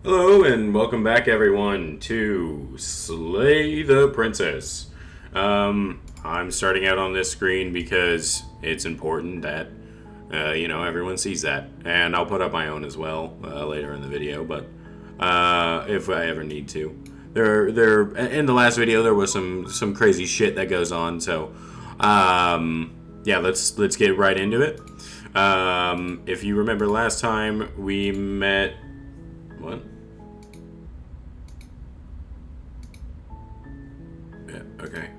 Hello and welcome back everyone to Slay the Princess. I'm starting out on this screen because it's important that, everyone sees that. And I'll put up my own as well later in the video, but if I ever need to. In the last video there was some crazy shit that goes on, so yeah, let's get right into it. If you remember last time we met... What? Okay.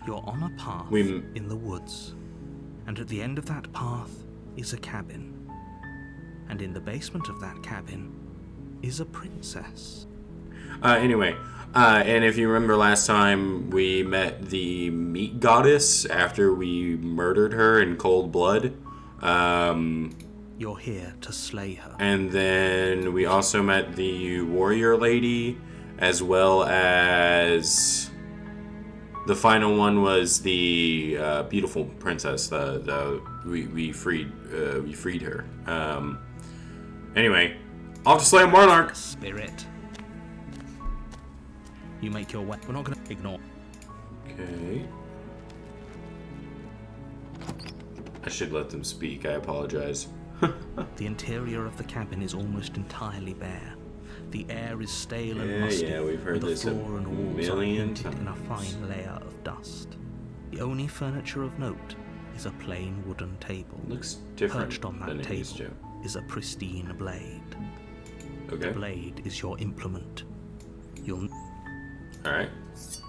You're on a path in the woods, and at the end of that path is a cabin. And in the basement of that cabin is a princess. Anyway, and if you remember last time, we met the meat goddess after we murdered her in cold blood. You're here to slay her. And then we also met the warrior lady, as well as... The final one was the beautiful princess. We freed her. Anyway, off to slay a monarch. Spirit. You make your way. We're not going to ignore. Okay. I should let them speak. I apologize. The interior of the cabin is almost entirely bare. The air is stale and musty, yeah, we've heard and the this a floor and walls are million painted in a times. fine layer of dust. The only furniture of note is a plain wooden table. Looks different Perched on than that it used to. table is a pristine blade. Okay. The blade is your implement. You'll... Alright.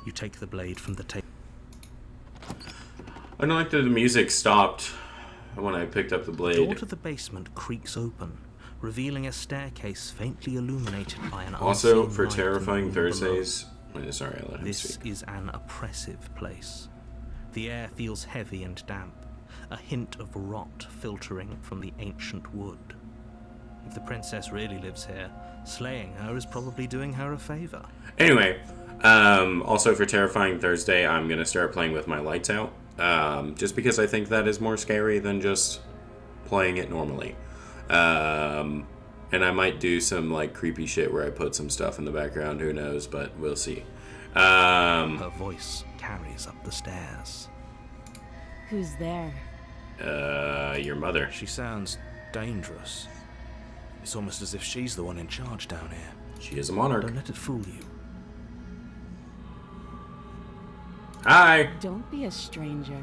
You take the blade from the table. I don't like that the music stopped when I picked up the The blade. door to the basement creaks open, revealing a staircase faintly illuminated by an Also, unseen for light in the terrifying room Thursdays... Sorry, I let him This speak. is an oppressive place. The air feels heavy and damp, a hint of rot filtering from the ancient wood. If the princess really lives here, slaying her is probably doing her a favor. Anyway, also for terrifying Thursday, I'm going to start playing with my lights out. Just because I think that is more scary than just playing it normally. And I might do some like creepy shit where I put some stuff in the background, who knows, but we'll see. Her voice carries up the stairs. Who's there? Your mother. She sounds dangerous. It's almost as if she's the one in charge down here. She is a monarch. Don't let it fool you. Hi! Don't be a stranger.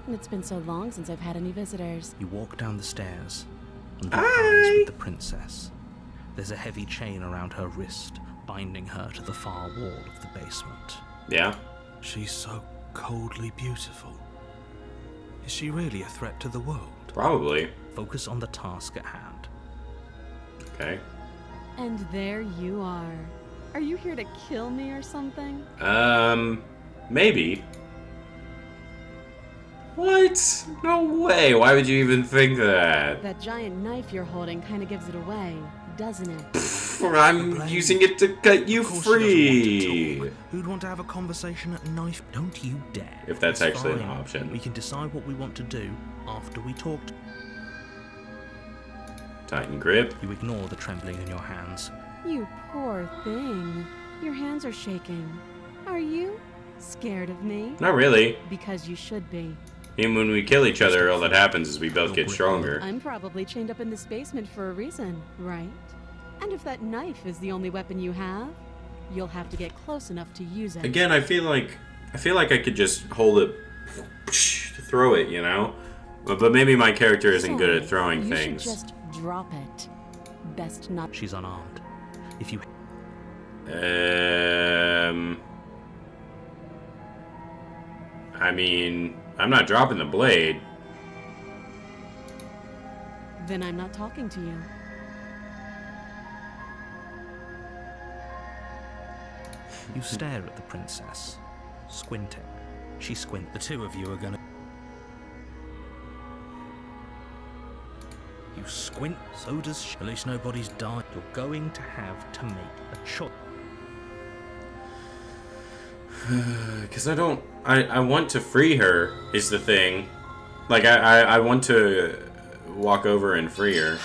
It's been so long since I've had any visitors. You walk down the stairs and lock Hi. eyes with the princess. There's a heavy chain around her wrist, binding her to the far wall of the basement. Yeah? She's so coldly beautiful. Is she really a threat to the world? Probably. Focus on the task at hand. Okay. And there you are. Are you here to kill me or something? Maybe. What? No way. Why would you even think that? That giant knife you're holding kind of gives it away, doesn't it? I'm using it to cut you Of course she doesn't want to free. talk. Who'd want to have a conversation at knife? Don't you dare. If that's It's actually an fine. option. We can decide what we want to do after we talked. Tighten grip. You ignore the trembling in your hands. You poor thing. Your hands are shaking. Are you scared of me? Not really. Because you should be. Even when we kill each other, all that happens is we both get stronger. I'm probably chained up in this basement for a reason, right? And if that knife is the only weapon you have, you'll have to get close enough to use it. Again, I feel like I could just hold it, throw it, you know? But maybe my character isn't good at throwing you things. should just drop it. Best not. She's unarmed. If you... I mean, I'm not dropping the blade. Then I'm not talking to you. You stare at the princess, squinting. She squints. The two of you are gonna... You squint, so does she. At least nobody's died. You're going to have to make a choice. Because I want to free her, is the thing. Like, I want to walk over and free her.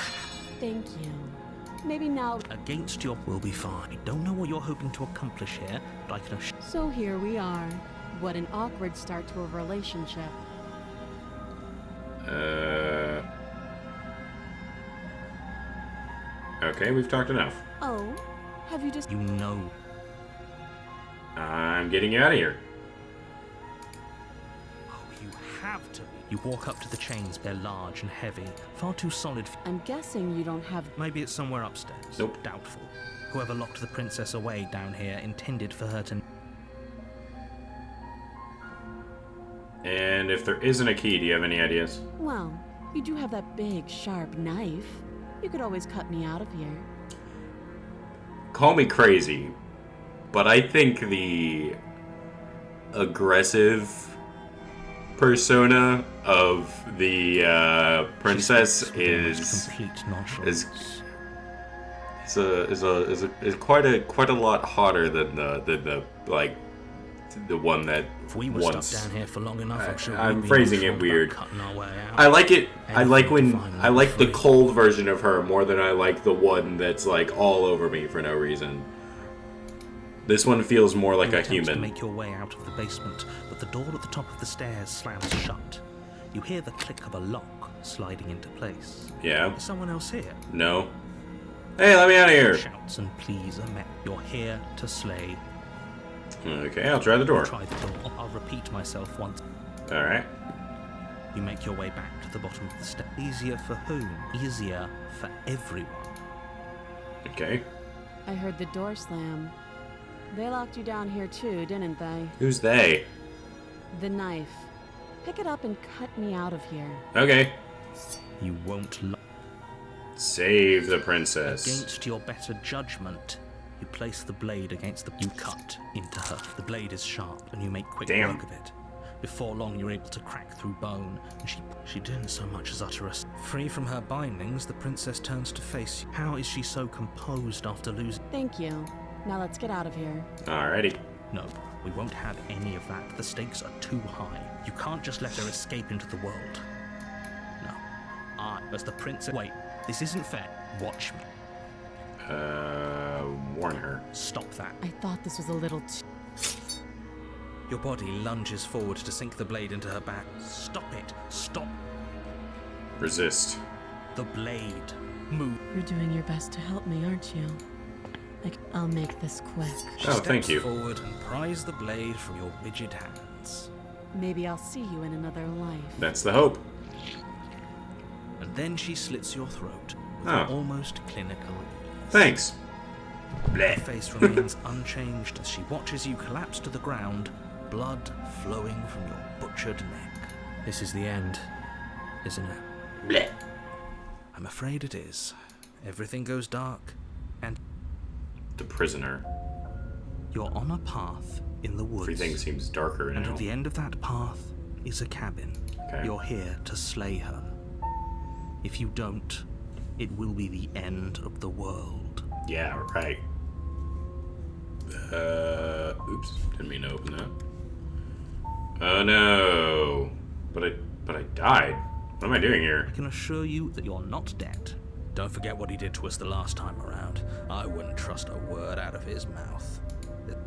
Thank you. Maybe now. Against your will be fine. I don't know what you're hoping to accomplish here, but I can assure So here we are. What an awkward start to a relationship. Okay, we've talked enough. Oh, have you just... you know. I'm getting you out of here. Oh, you have to. You walk up to the chains. They're large and heavy, far too solid. I'm guessing you don't have... Maybe it's somewhere upstairs. Nope. Doubtful. Whoever locked the princess away down here intended for her to... And if there isn't a key, do you have any ideas? Well, you do have that big, sharp knife. You could always cut me out of here. Call me crazy, but I think the aggressive persona of the princess is complete nonchalance. is quite a lot hotter than the like the one that If we were once. stuck down here for long enough, I'm sure I'm we'd be phrasing it nonchalant about weird. cutting our way out. I like it. I like Anything to when find I like the free. cold version of her more than I like the one that's like all over me for no reason. This one feels more like You a attempt to human. make your way out of the basement, but the door at the top of the stairs slams shut. You hear the click of a lock sliding into place. Yeah. Is someone else here? No. Hey, let me out of here. Shouts and pleas are met. You're here to slay. Okay, I'll try the door. Try the door. I'll repeat myself once. All right. You make your way back to the bottom of the step. Easier for whom? Easier for everyone. Okay. I heard the door slam. They locked you down here too, didn't they? Who's they? The knife. Pick it up and cut me out of here. Okay. You won't Save the princess. Against your better judgment, you place the blade against the... You cut into her. The blade is sharp, and you make quick Damn. work of it. Before long, you're able to crack through bone, and she didn't so much as utter a... Free from her bindings, the princess turns to face you. How is she so composed after losing... Thank you. Now let's get out of here. Alrighty. No, we won't have any of that. The stakes are too high. You can't just let her escape into the world. No. As the princess... Wait, this isn't fair. Watch me. Warn her. Stop that. I thought this was a little too... Your body lunges forward to sink the blade into her back. Stop it. Stop. Resist. The blade. Move. You're doing your best to help me, aren't you? I'll make this quick. She Oh, steps thank you. forward and pries the blade from your rigid hands. Maybe I'll see you in another life. That's the hope. And then she slits your throat with Oh. an almost clinical ease. Thanks. Her Blech. face remains unchanged as she watches you collapse to the ground, blood flowing from your butchered neck. This is the end, isn't it? Blech. I'm afraid it is. Everything goes dark, and The prisoner. you're on a path in the woods. Everything seems darker And now. at the end of that path is a cabin. Okay. You're here to slay her. If you don't, it will be the end of the world. Yeah, right. Oops. Didn't mean to open that. Oh no. But I died. What am I doing here? I can assure you that you're not dead. Don't forget what he did to us the last time around. I wouldn't trust a word out of his mouth.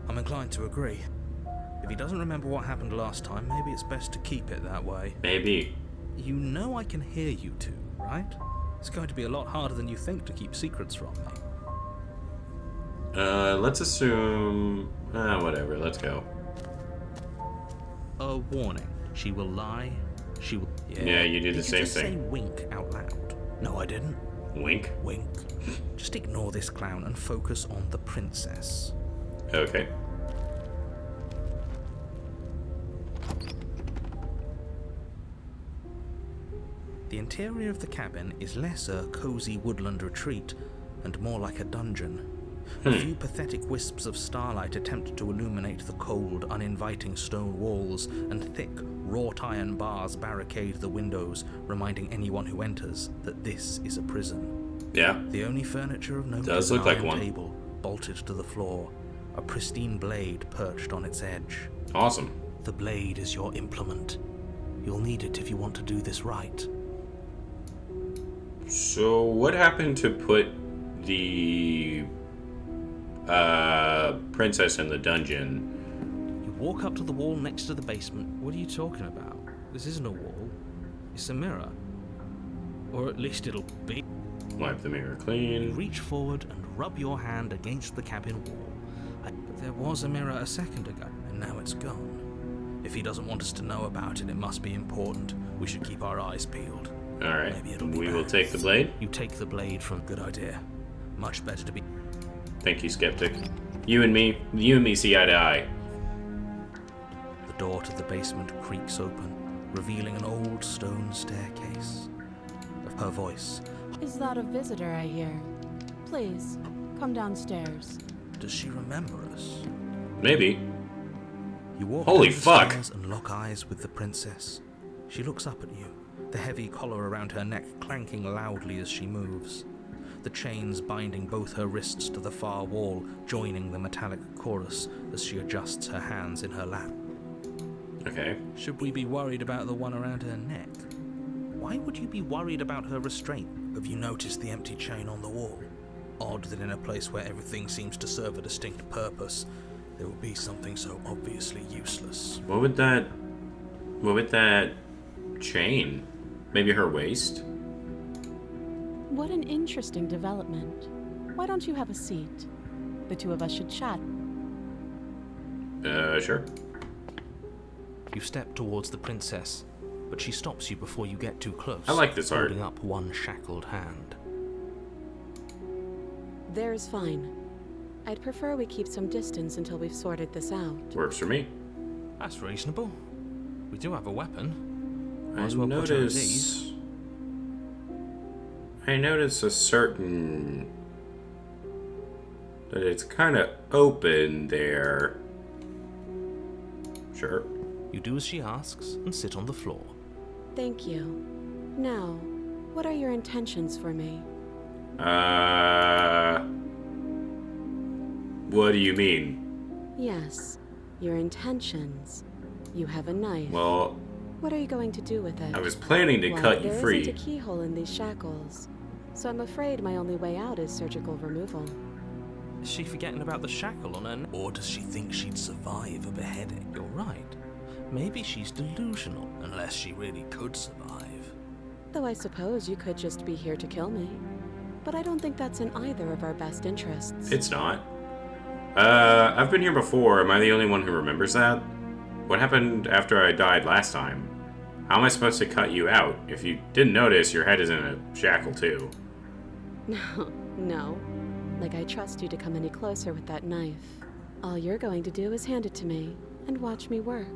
I'm inclined to agree. If he doesn't remember what happened last time, maybe it's best to keep it that way. Maybe. You know I can hear you two, right? It's going to be a lot harder than you think to keep secrets from me. Let's assume... whatever, let's go. A warning. She will lie. She will... Yeah, you do the Did same you just thing. say wink out loud? No, I didn't. Wink. Wink. Just ignore this clown and focus on the princess. Okay. The interior of the cabin is less a cozy woodland retreat and more like a dungeon. A few pathetic wisps of starlight attempt to illuminate the cold, uninviting stone walls, and thick, wrought iron bars barricade the windows, reminding anyone who enters that this is a prison. Yeah. The only furniture of note Does is an look like iron one. table bolted to the floor, a pristine blade perched on its edge. Awesome. The blade is your implement. You'll need it if you want to do this right. So what happened to put the princess in the dungeon. You walk up to the wall next to the basement. What are you talking about? This isn't a wall. It's a mirror. Or at least it'll be. Wipe the mirror You clean. reach forward and rub your hand against the cabin wall. There was a mirror a second ago, and now it's gone. If he doesn't want us to know about it, it must be important. We should keep our eyes peeled. Alright, Maybe it'll be we will bad. take the blade. You take the blade from good idea. Much better to be. Thank you, Skeptic. You and me see eye to eye. The door to the basement creaks open, revealing an old stone staircase. Her voice. Is that a visitor I hear? Please, come downstairs. Does she remember us? Maybe. You walk Holy down the fuck. stairs and lock eyes with the princess. She looks up at you, the heavy collar around her neck clanking loudly as she moves. The chains binding both her wrists to the far wall, joining the metallic chorus as she adjusts her hands in her lap. Okay. Should we be worried about the one around her neck? Why would you be worried about her restraint? Have you noticed the empty chain on the wall? Odd that in a place where everything seems to serve a distinct purpose, there will be something so obviously useless. What would that chain? Maybe her waist? What an interesting development. Why don't you have a seat? The two of us should chat. Sure. You step towards the princess, but she stops you before you get too close. I like this art. Holding up one shackled hand. There's fine. I'd prefer we keep some distance until we've sorted this out. Works for me. That's reasonable. We do have a weapon. Might I as well put her at ease. notice a certain that it's kind of open there. Sure. You do as she asks and sit on the floor. Thank you. Now, what are your intentions for me? What do you mean? Yes, your intentions. You have a knife. Well, What are you going to do with it? I was planning to Well, cut you there free. isn't a keyhole in these shackles, so I'm afraid my only way out is surgical removal. Is she forgetting about the shackle on her neck? Or does she think she'd survive a beheading? You're right. Maybe she's delusional, unless she really could survive. Though I suppose you could just be here to kill me. But I don't think that's in either of our best interests. It's not. I've been here before. Am I the only one who remembers that? What happened after I died last time? How am I supposed to cut you out? If you didn't notice, your head is in a shackle too. No. Like I trust you to come any closer with that knife. All you're going to do is hand it to me and watch me work.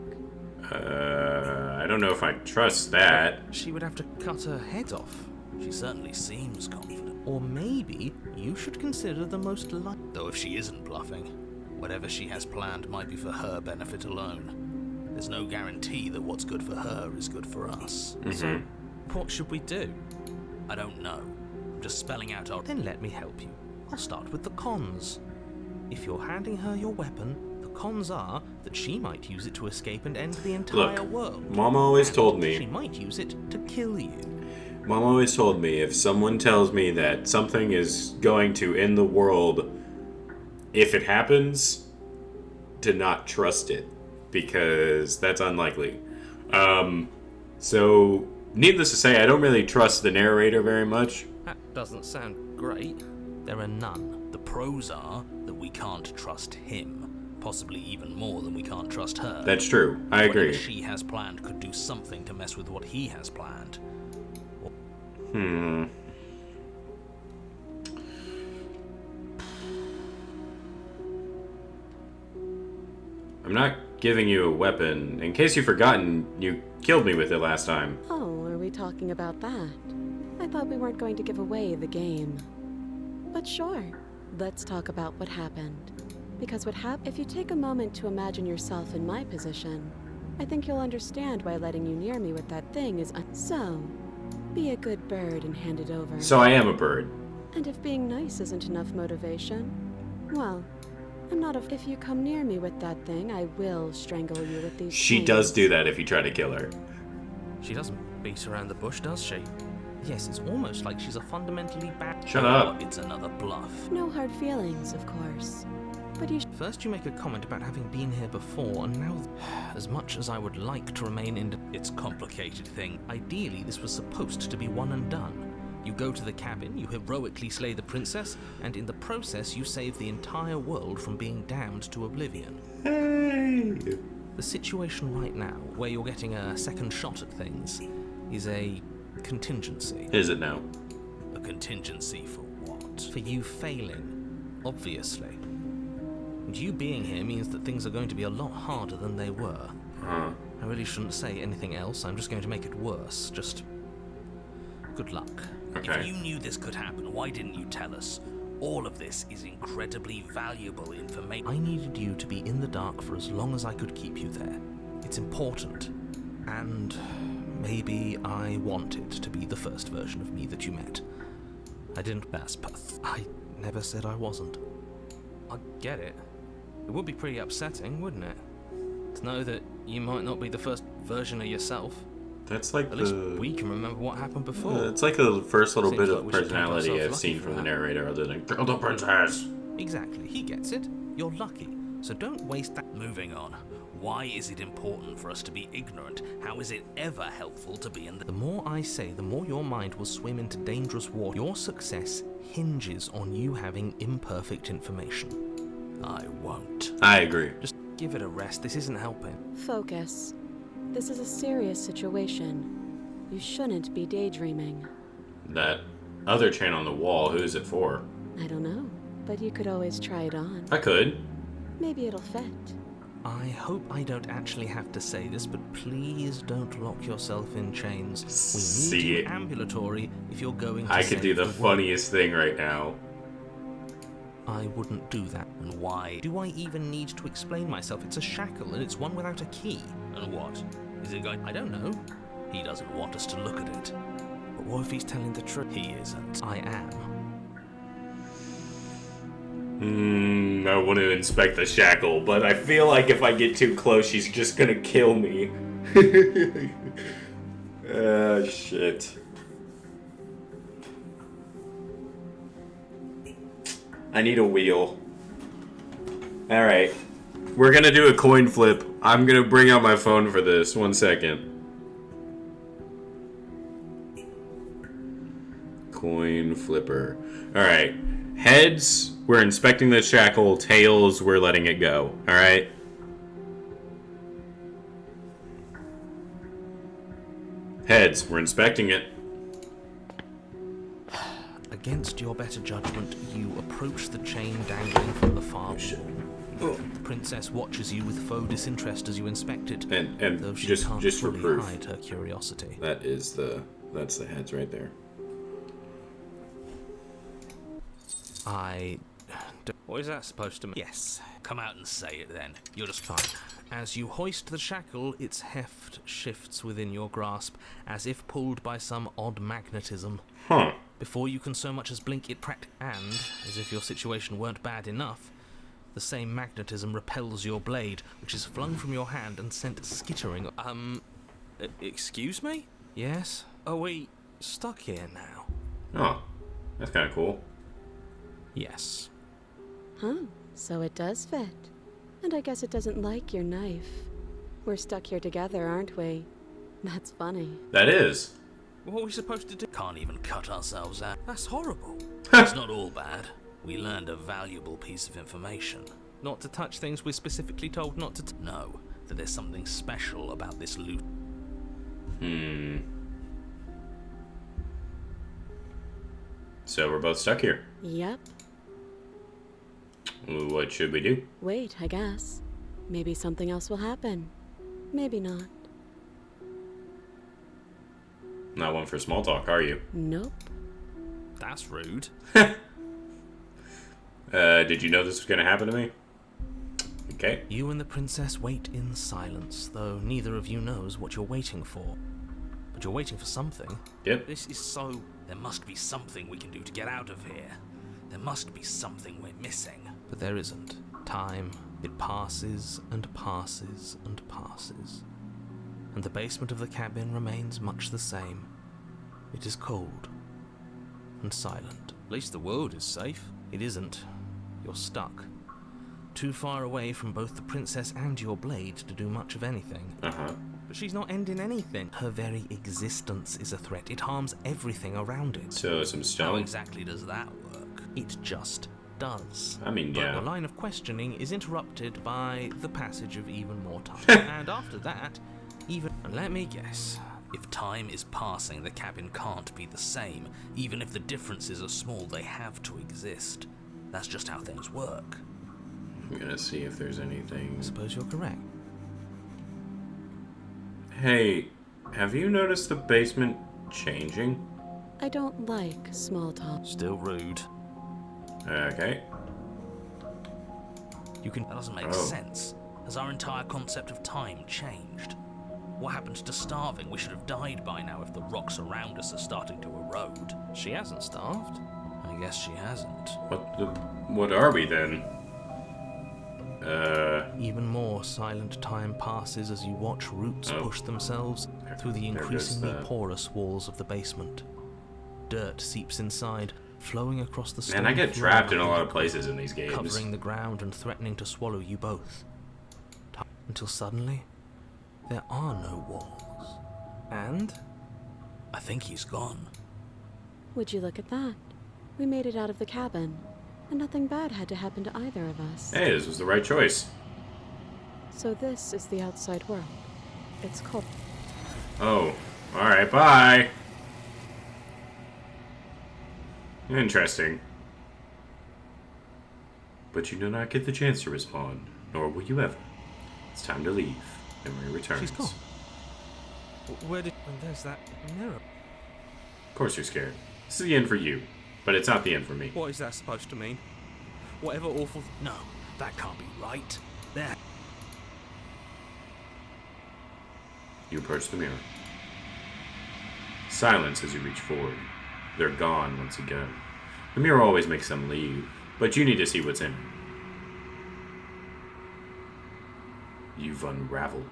I don't know if I trust that. She would have to cut her head off. She certainly seems confident. Or maybe you should consider the most likely. Though if she isn't bluffing, whatever she has planned might be for her benefit alone. There's no guarantee that what's good for her is good for us. So, what should we do? I don't know. I'm just spelling out our... Then let me help you. I'll start with the cons. If you're handing her your weapon, the cons are that she might use it to escape and end the entire world. Mom always told She me. might use it to kill you. Mom always told me if someone tells me that something is going to end the world, if it happens, to not trust it, because that's unlikely. So, needless to say, I don't really trust the narrator very much. That doesn't sound great. There are none. The pros are that we can't trust him, possibly even more than we can't trust her. That's true. I agree. Whatever she has planned could do something to mess with what he has planned. I'm not giving you a weapon. In case you've forgotten, you killed me with it last time. Oh, are we talking about that? I thought we weren't going to give away the game. But sure, let's talk about what happened. Because if you take a moment to imagine yourself in my position, I think you'll understand why letting you near me with that thing is So, be a good bird and hand it over. So I am a bird. And if being nice isn't enough motivation, well, I'm not If you come near me with that thing, I will strangle you with these She chains. does do that if you try to kill her. She doesn't beat around the bush, does she? Yes, it's almost like she's a fundamentally bad... Shut up. It's another bluff. No hard feelings, of course. But you First you make a comment about having been here before, and now, as much as I would like to remain in... It's a complicated thing. Ideally, this was supposed to be one and done. You go to the cabin, you heroically slay the princess, and in the process you save the entire world from being damned to oblivion. Hey. The situation right now, where you're getting a second shot at things, is a contingency. Is it now? A contingency for what? For you failing, obviously. And you being here means that things are going to be a lot harder than they were. Huh. I really shouldn't say anything else, I'm just going to make it worse. Just good luck. Okay. If you knew this could happen, why didn't you tell us? All of this is incredibly valuable information. I needed you to be in the dark for as long as I could keep you there. It's important. And maybe I wanted to be the first version of me that you met. I didn't Baspath. I never said I wasn't. I get it. It would be pretty upsetting, wouldn't it? To know that you might not be the first version of yourself. That's like At least we can remember what happened before. it's like the first little Seems bit like of we should count personality ourselves I've lucky seen for from the that. narrator other than kill the princess. Exactly, he gets it. You're lucky. So don't waste that. Moving on. Why is it important for us to be ignorant? How is it ever helpful to be in the... The more I say, the more your mind will swim into dangerous water. Your success hinges on you having imperfect information. I won't. I agree. Just give it a rest. This isn't helping. focus. This is a serious situation. You shouldn't be daydreaming. That other chain on the wall, who's it for? I don't know, but you could always try it on. I could. Maybe it'll fit. I hope I don't actually have to say this, but please don't lock yourself in chains. We need See you it. ambulatory if you're going to I could save do the world. funniest thing right now. I wouldn't do that. And why? Do I even need to explain myself? It's a shackle, and it's one without a key. And what? Is it going... I don't know. He doesn't want us to look at it. But what if he's telling the truth? He isn't. I am. I want to inspect the shackle, but I feel like if I get too close, she's just gonna kill me. Shit. I need a wheel. Alright. We're gonna do a coin flip. I'm gonna bring out my phone for this. 1 second. Coin flipper. Alright. Heads, we're inspecting the shackle. Tails, we're letting it go. Alright? Heads, we're inspecting it. Against your better judgment, you approach the chain dangling from the far wall. The princess watches you with faux disinterest as you inspect it, And though she just can't for fully proof. hide her curiosity. That's the heads right there. What is that supposed to mean? Yes. Come out and say it then. You're just fine. As you hoist the shackle, its heft shifts within your grasp, as if pulled by some odd magnetism. Huh. Before you can so much as blink, it and, as if your situation weren't bad enough, the same magnetism repels your blade, which is flung from your hand and sent skittering. Excuse me? Yes? Are we stuck here now? Oh, that's kind of cool. Yes. Huh, so it does fit. And I guess it doesn't like your knife. We're stuck here together, aren't we? That's funny. That is. What are we supposed to do? Can't even cut ourselves out. That's horrible. It's not all bad. We learned a valuable piece of information. Not to touch things we're specifically told not to No, that there's something special about this loot. So we're both stuck here. Yep. What should we do? Wait, I guess. Maybe something else will happen. Maybe not. Not one for small talk, are you? Nope. That's rude. Did you know this was going to happen to me? Okay. You and the princess wait in silence, though neither of you knows what you're waiting for. But you're waiting for something. Yep. This is so... There must be something we can do to get out of here. There must be something we're missing. But there isn't. Time, it passes and passes and passes. And the basement of the cabin remains much the same. It is cold and silent. At least the world is safe. It isn't. You're stuck. Too far away from both the princess and your blade to do much of anything. Uh-huh. But she's not ending anything. Her very existence is a threat. It harms everything around it. So, some How stone? exactly does that work? It just does. I mean, But yeah. your line of questioning is interrupted by the passage of even more time. And after that, even... Let me guess. If time is passing, the cabin can't be the same. Even if the differences are small, they have to exist. That's just how things work. I'm gonna see if there's anything. I suppose you're correct. Hey, have you noticed the basement changing? I don't like small talk. Still rude. Okay. You can... That doesn't make Oh. sense. Has our entire concept of time changed? What happened to starving? We should have died by now if the rocks around us are starting to erode. She hasn't starved. I guess she hasn't. What are we then? Even more silent time passes as you watch roots Oh. push themselves through the There goes increasingly that. porous walls of the basement. Dirt seeps inside, flowing across the stone Man, I get floor trapped in a lot below, of places in these games. covering the ground and threatening to swallow you both. Until suddenly, there are no walls. And I think he's gone. Would you look at that? We made it out of the cabin, and nothing bad had to happen to either of us. Hey, this was the right choice. So this is the outside world. It's cold. Oh, alright, bye. Interesting. But you do not get the chance to respond, nor will you ever. It's time to leave. Memory returns. she's gone. Where did... There's that mirror. Of course you're scared. This is the end for you, but it's not the end for me. What is that supposed to mean? Whatever awful... No, that can't be right. There. You approach the mirror. Silence as you reach forward. They're gone once again. The mirror always makes them leave, but you need to see what's in it. You've unraveled.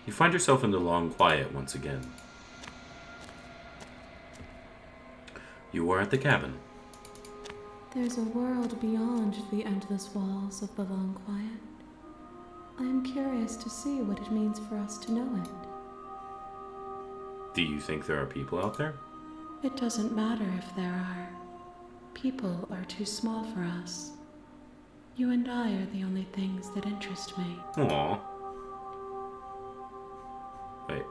You find yourself in the long quiet once again. You are at the cabin. There's a world beyond the endless walls of the long quiet. I am curious to see what it means for us to know it. Do you think there are people out there? It doesn't matter if there are. People are too small for us. You and I are the only things that interest me. Aww. Wait.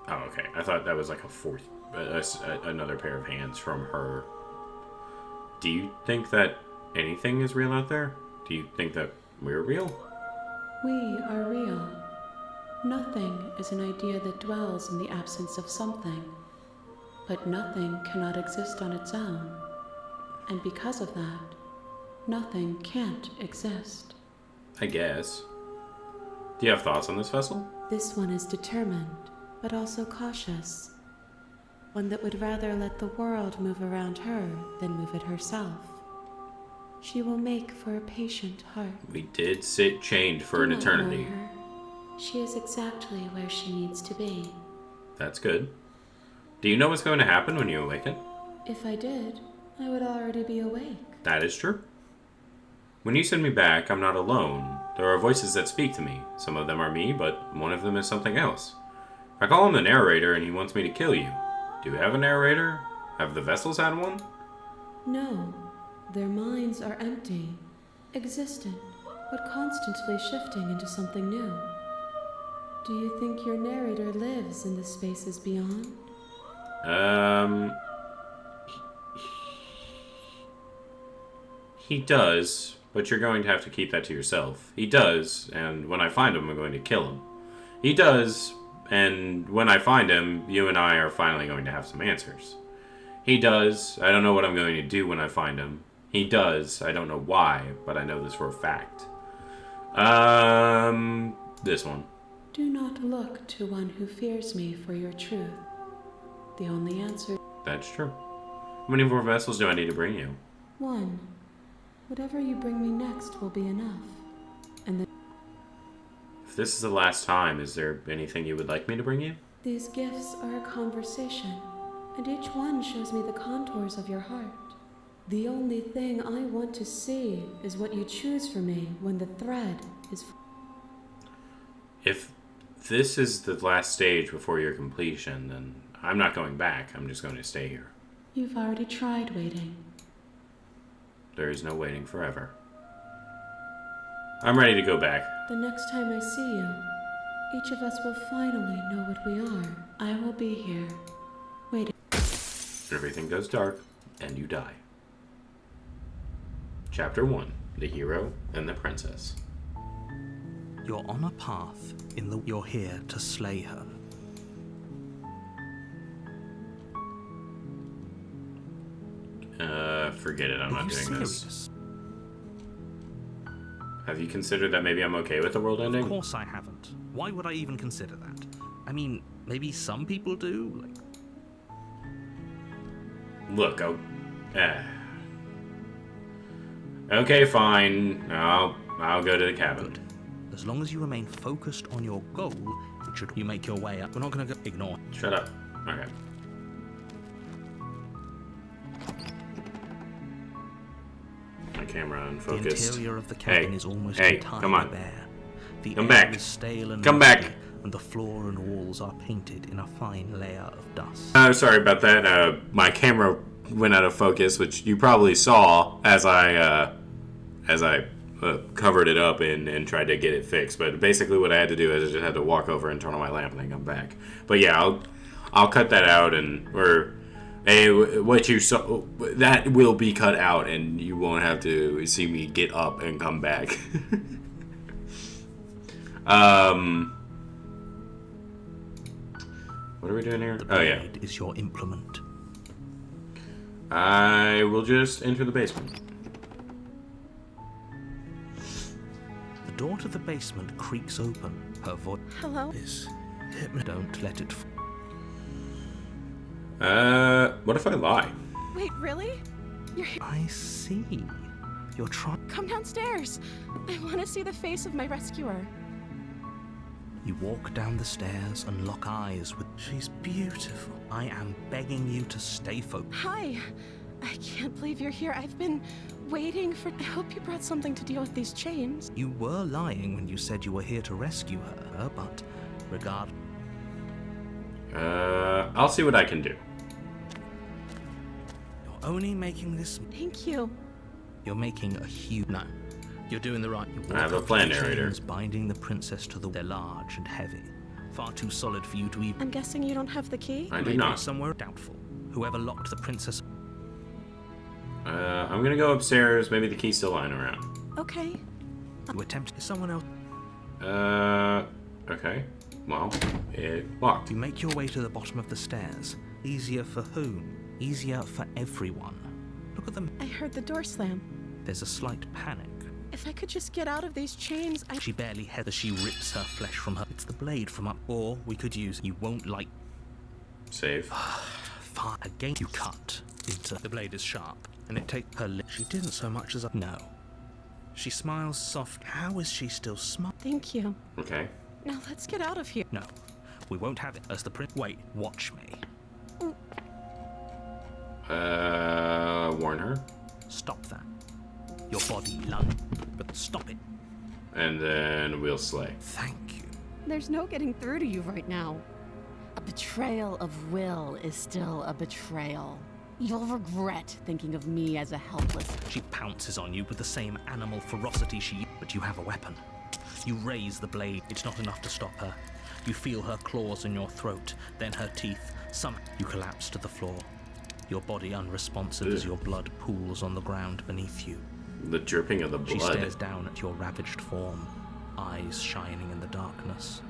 Oh, okay. I thought that was like a fourth, another pair of hands from her. Do you think that anything is real out there? Do you think that we're real? We are real. Nothing is an idea that dwells in the absence of something. But nothing cannot exist on its own. And because of that, nothing can't exist. I guess. Do you have thoughts on this vessel? This one is determined, but also cautious. One that would rather let the world move around her than move it herself. She will make for a patient heart. We did sit chained for an Do not eternity. worry her. She is exactly where she needs to be. That's good. Do you know what's going to happen when you awaken? If I did, I would already be awake. That is true. When you send me back, I'm not alone. There are voices that speak to me. Some of them are me, but one of them is something else. I call him the narrator, and he wants me to kill you. Do you have a narrator? Have the vessels had one? No, their minds are empty, existent, but constantly shifting into something new. Do you think your narrator lives in the spaces beyond? He does, but you're going to have to keep that to yourself. He does, and when I find him, I'm going to kill him. He does, and when I find him, you and I are finally going to have some answers. He does, I don't know what I'm going to do when I find him. He does, I don't know why, but I know this for a fact. This one. Do not look to one who fears me for your truth. The only answer... That's true. How many more vessels do I need to bring you? One. Whatever you bring me next will be enough. And then... If this is the last time, is there anything you would like me to bring you? These gifts are a conversation, and each one shows me the contours of your heart. The only thing I want to see is what you choose for me when the thread is... If this is the last stage before your completion, then I'm not going back. I'm just going to stay here. You've already tried waiting. There is no waiting forever. I'm ready to go back. The next time I see you, each of us will finally know what we are. I will be here, waiting. Everything goes dark, and you die. Chapter 1. The Hero and the Princess. You're on a path in the... You're here to slay her. Forget it. I'm Are not you doing this. serious? Have you considered that maybe I'm okay with the world ending? Of course I haven't. Why would I even consider that? I mean, maybe some people do. Look, okay, fine. I'll go to the cabin. Good. As long as you remain focused on your goal, it should... You make your way up. We're not going to go... Ignore. Shut up. Okay. My camera unfocused. The interior of the cabin Hey, is almost hey, entirely come on. bare. The Come air back. is stale and Come musty, back. and the floor and walls are painted in a fine layer of dust. Sorry about that. My camera went out of focus, which you probably saw as I covered it up and tried to get it fixed. But basically, what I had to do is I just had to walk over and turn on my lamp and then come back. But yeah, I'll cut that out what you saw that will be cut out, and you won't have to see me get up and come back. What are we doing here? The Oh yeah. blade is your implement. I will just enter the basement. The door to the basement creaks open. Her voice Hello? is Don't let it... What if I lie? Wait, really? You're here? I see. You're trying... Come downstairs. I want to see the face of my rescuer. You walk down the stairs and lock eyes with... She's beautiful. I am begging you to stay focused. Hi. I can't believe you're here. I've been waiting for... I hope you brought something to deal with these chains. You were lying when you said you were here to rescue her, but regard... I'll see what I can do. You're only making this... Thank you. You're making a huge... No. You're doing the right... You walk I have a up plan, to the narrator. chains, binding the princess to the... They're large and heavy. Far too solid for you to even... I'm guessing you don't have the key? I do Maybe not. somewhere doubtful. Whoever locked the princess... I'm gonna go upstairs. Maybe the key's still lying around. Okay. You attempt... Someone else... Okay. Well, it locked. You make your way to the bottom of the stairs. Easier for whom? Easier for everyone. Look at them. I heard the door slam. There's a slight panic. If I could just get out of these chains, She barely heads as she rips her flesh from her. It's the blade from up. Or we could use... You won't like... Save. Far again. You cut into... The blade is sharp. And it takes her lip. She didn't so much as a... No. She smiles soft. How is she still smiling? Thank you. Okay. Now let's get out of here. No. We won't have it as the prince... Wait. Watch me. Warn her. Stop that. Your body lunge. But stop it. And then we'll slay. Thank you. There's no getting through to you right now. A betrayal of will is still a betrayal. You'll regret thinking of me as a helpless... She pounces on you with the same animal ferocity she... But you have a weapon. You raise the blade. It's not enough to stop her. You feel her claws in your throat, then her teeth. You collapse to the floor. Your body unresponsive as your blood pools on the ground beneath you. The dripping of the She blood. stares down at your ravaged form, eyes shining in the darkness.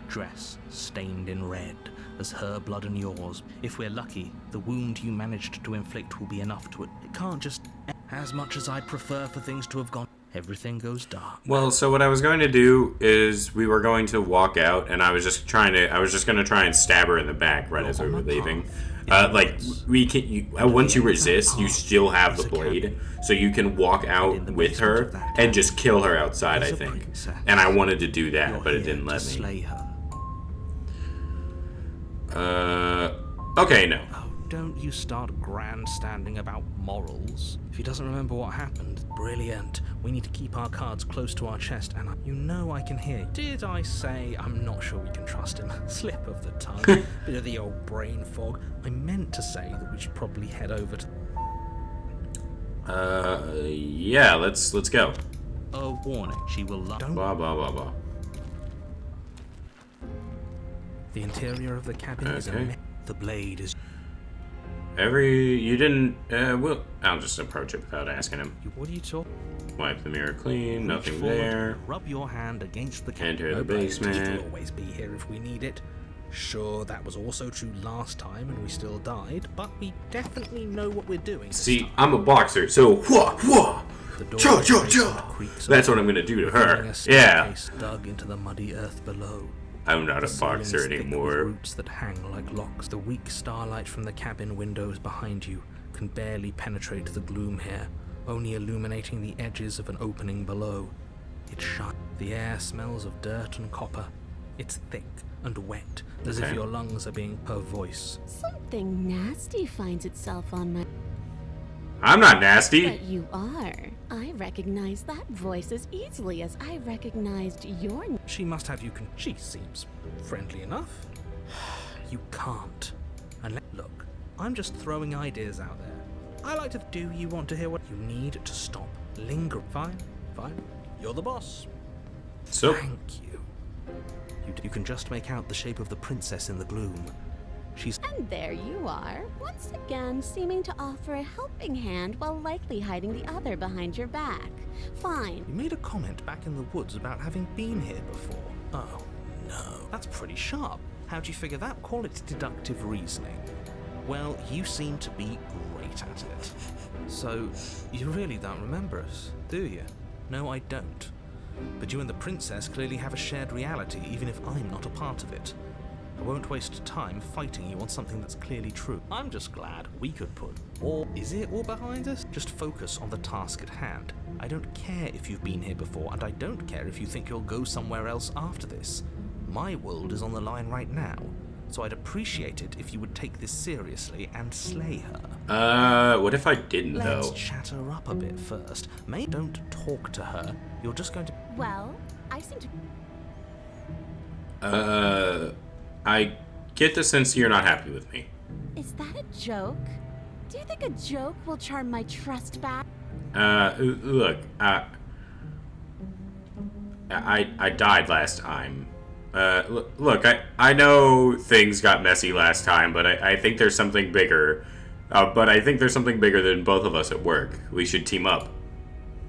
Dress stained in red as her blood and yours. If we're lucky, the wound you managed to inflict will be enough to... It can't just... As much as I'd prefer for things to have gone... Everything goes dark. Well, so what I was going to do is we were going to walk out, and I was just going to try and stab her in the back right as we were leaving. Once you resist, you still have the blade, so you can walk out with her and just kill her outside, I think. And I wanted to do that, but it didn't let me. Slay her. Okay, no. Oh, don't you start grandstanding about morals. If he doesn't remember what happened, brilliant. We need to keep our cards close to our chest, and you know I can hear you. Did I say I'm not sure we can trust him? Slip of the tongue. Bit of the old brain fog. I meant to say that we should probably head over to... Yeah, let's go. A warning, she will don't... Blah, blah, blah, blah. The interior of the cabin is Okay. the blade is... You didn't, well, I'll just approach it without asking him. What are you talking? Wipe the mirror clean, Reach nothing forward, there. Rub your hand against the cabin. Enter the basement. Will always be here if we need it. Sure, that was also true last time and we still died, but we definitely know what we're doing. See, I'm a boxer, so whoa, whoa, The door cha, cha, creaks cha. and creaks That's open, what I'm gonna do to revealing her. a Yeah. staircase dug into the muddy earth below. I'm not a The ceiling boxer is thick with anymore. roots that hang like locks. The weak starlight from the cabin windows behind you can barely penetrate the gloom here, only illuminating the edges of an opening below. It's shut. The air smells of dirt and copper. It's thick and wet, as if Okay. your lungs are being her voice. Something nasty finds itself on my... I'm not nasty. But you are. I recognize that voice as easily as I recognized your... She must have you she seems friendly enough. You can't. Look, I'm just throwing ideas out there. I like to... Do you want to hear what... You need to stop. Linger. Fine. You're the boss. So, Thank you. You can just make out the shape of the princess in the gloom. She's... And there you are, once again seeming to offer a helping hand while likely hiding the other behind your back. Fine. You made a comment back in the woods about having been here before. Oh, no. That's pretty sharp. How'd you figure that? Call it deductive reasoning. Well, you seem to be great at it. So, you really don't remember us, do you? No, I don't. But you and the princess clearly have a shared reality, even if I'm not a part of it. I won't waste time fighting you on something that's clearly true. I'm just glad we could put is it all behind us? Just focus on the task at hand. I don't care if you've been here before, and I don't care if you think you'll go somewhere else after this. My world is on the line right now, so I'd appreciate it if you would take this seriously and slay her. what if I didn't, Let's though? chat her up a bit first. Maybe don't talk to her. You're just going to... Well, I seem to... I get the sense you're not happy with me. Is that a joke? Do you think a joke will charm my trust back? Look, I died last time. Look, I know things got messy last time, but I think there's something bigger. But I think there's something bigger than both of us at work. We should team up.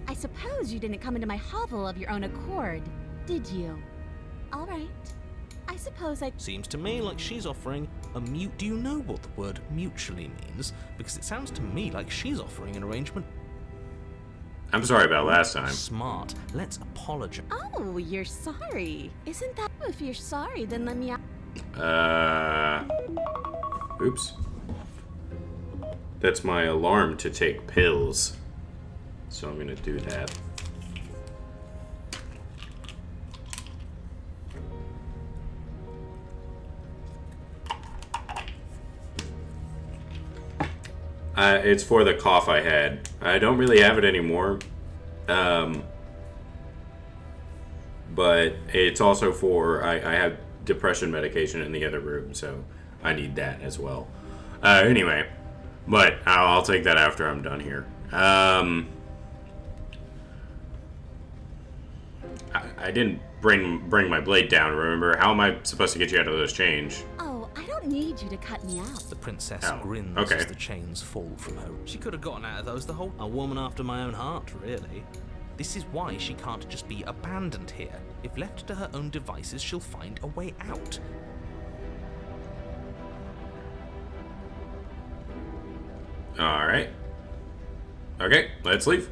I suppose you didn't come into my hovel of your own accord, did you? All right. I suppose I... Seems to me like she's offering a mute. Do you know what the word mutually means? Because it sounds to me like she's offering an arrangement. I'm sorry about last time. Smart. Let's apologize. Oh, you're sorry. Isn't that... If you're sorry, then let me... Oops. That's my alarm to take pills. So I'm gonna do that. It's for the cough I had. I don't really have it anymore. But it's also for... I have depression medication in the other room, so I need that as well. Anyway, but I'll take that after I'm done here. I didn't bring my blade down, remember? How am I supposed to get you out of those chains? Oh, I don't need you to cut me out. The princess Oh, grins okay. as the chains fall from her. She could have gotten out of those the whole... A woman after my own heart, really. This is why she can't just be abandoned here. If left to her own devices, she'll find a way out. Alright. Okay, let's leave.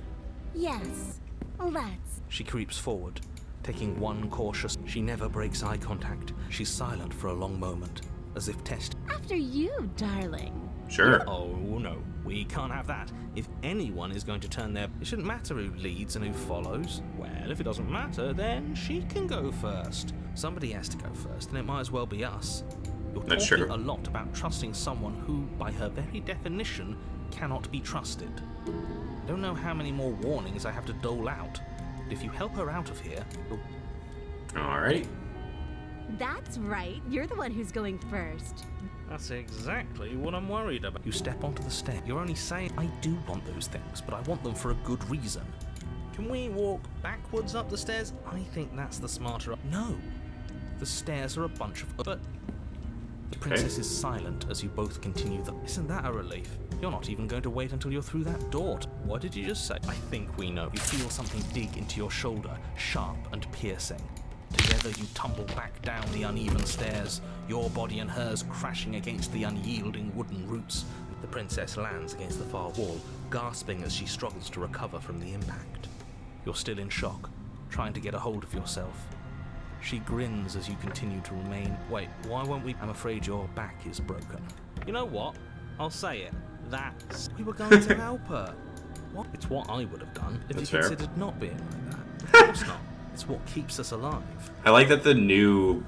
Yes, let's. She creeps forward, taking one cautious... She never breaks eye contact. She's silent for a long moment, as if testing. After you, darling. Sure. Oh, no. We can't have that. If anyone is going to turn their... It shouldn't matter who leads and who follows. Well, if it doesn't matter, then she can go first. Somebody has to go first, and it might as well be us. You're That's talking true. a lot about trusting someone who, by her very definition, cannot be trusted. I don't know how many more warnings I have to dole out. But if you help her out of here, you'll... Alright. That's right. You're the one who's going first. That's exactly what I'm worried about. You step onto the step. You're only saying, I do want those things, but I want them for a good reason. Can we walk backwards up the stairs? I think that's the smarter... No. The stairs are a bunch of... But... The princess is silent as you both continue the... Isn't that a relief? You're not even going to wait until you're through that door. What did you just say? I think we know. You feel something dig into your shoulder, sharp and piercing. Together you tumble back down the uneven stairs, your body and hers crashing against the unyielding wooden roots. The princess lands against the far wall, gasping as she struggles to recover from the impact. You're still in shock, trying to get a hold of yourself. She grins as you continue to remain... Wait, why won't we... I'm afraid your back is broken. You know what? I'll say it. That's... We were going to help her. What? It's what I would have done if That's you fair. considered not being like that. Of course not. It's what keeps us alive. I like that the new,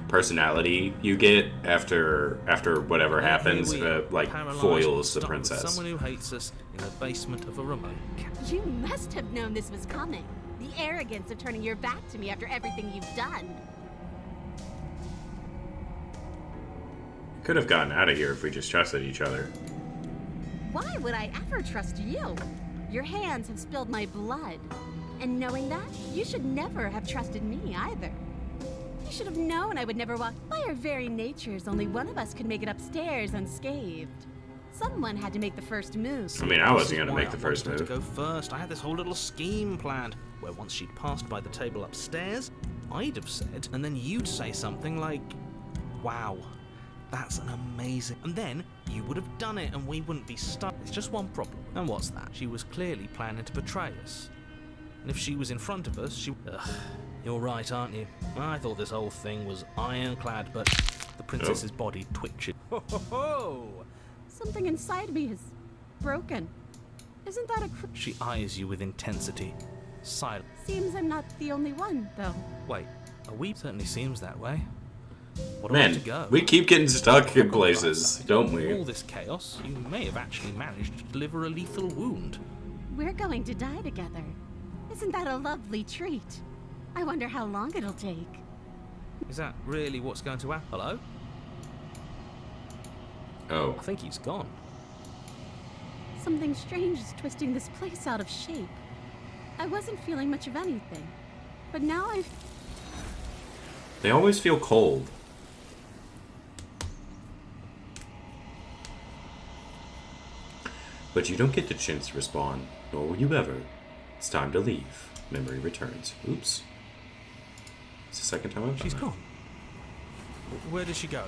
personality you get after whatever happens, Here we are, like, paralyzed, foils the stuck with princess. Someone who hates us in the basement of a remote cabin. You must have known this was coming. The arrogance of turning your back to me after everything you've done. Could have gotten out of here if we just trusted each other. Why would I ever trust you? Your hands have spilled my blood. And knowing that, you should never have trusted me either. You should have known I would never walk. By our very natures, only one of us could make it upstairs unscathed. Someone had to make the first move. I mean, I wasn't This is going to why make the I first wanted move. her to go first. I had this whole little scheme planned, where once she'd passed by the table upstairs, I'd have said, and then you'd say something like, wow, that's an amazing... And then you would have done it and we wouldn't be stuck. It's just one problem. And what's that? She was clearly planning to betray us. And if she was in front of us, she... Ugh, you're right, aren't you? I thought this whole thing was ironclad, but the princess's body twitches. Ho ho ho! Something inside me is broken. Isn't that a She eyes you with intensity. Silent. Seems I'm not the only one, though. Wait, a weep certainly seems that way. What a Man, way to go. we keep getting stuck in On the places, bright side, don't in we? all this chaos, you may have actually managed to deliver a lethal wound. We're going to die together. Isn't that a lovely treat? I wonder how long it'll take. Is that really what's going to happen? Hello? Oh. I think he's gone. Something strange is twisting this place out of shape. I wasn't feeling much of anything, but now They always feel cold. But you don't get the chance to respawn, nor will you ever. It's time to leave. Memory returns. Oops. It's the second time I've done She's that. gone. Where did she go?